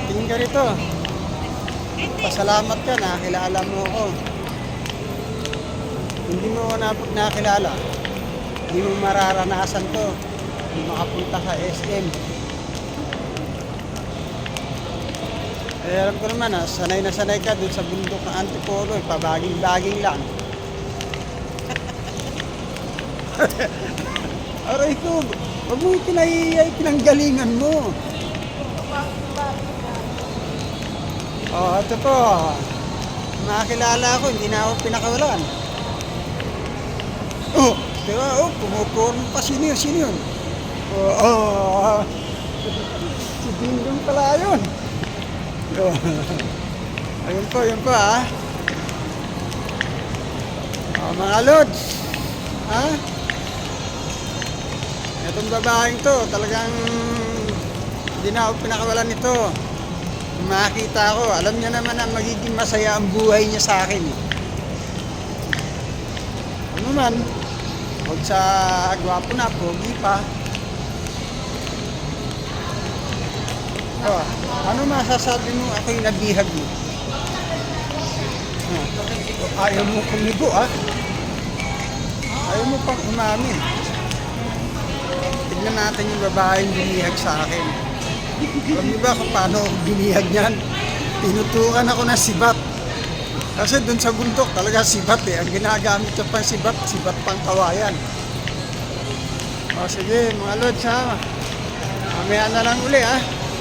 tingin ka rito. Pasalamat ka na, kilala mo ako. Hindi mo ako nakilala. Hindi mo mararanasan to. Hindi makapunta sa SM. Eh, alam ko naman sanay na sanay ka dun sa bundok ng Antipolo. Pabaging-baging lang. Aray ko, wag mo pinanggalingan mo. Oh, ito po. Nakakilala ako, hindi na ako pinakawalan. Oh, diba? Oh, pumuporm pa. Sino yun? Oh, si Dingdong pala yun. Oh. Ayun po ah. Oh, mga lods. Ha? Itong babaeng to, talagang hindi na ako pinakawalan nito. Kung makakita ko, alam niya naman na magiging masaya ang buhay niya sa akin. Ano man, huwag sa gwapo na, pogi pa. Oh, ano masasabi mo ako'y nabihag mo? Ayaw mo kumigo ah. Ayaw mo pang umamin. Tignan natin yung babaeng binihag sa akin. Alam niyo ba kung paano binihag niyan? Tinutukan ako ng sibat. Kasi dun sa bundok talaga sibat eh. Ang ginagamit ko pang sibat pang kawayan. O sige mga lods ha. Mamaya na lang uli ha.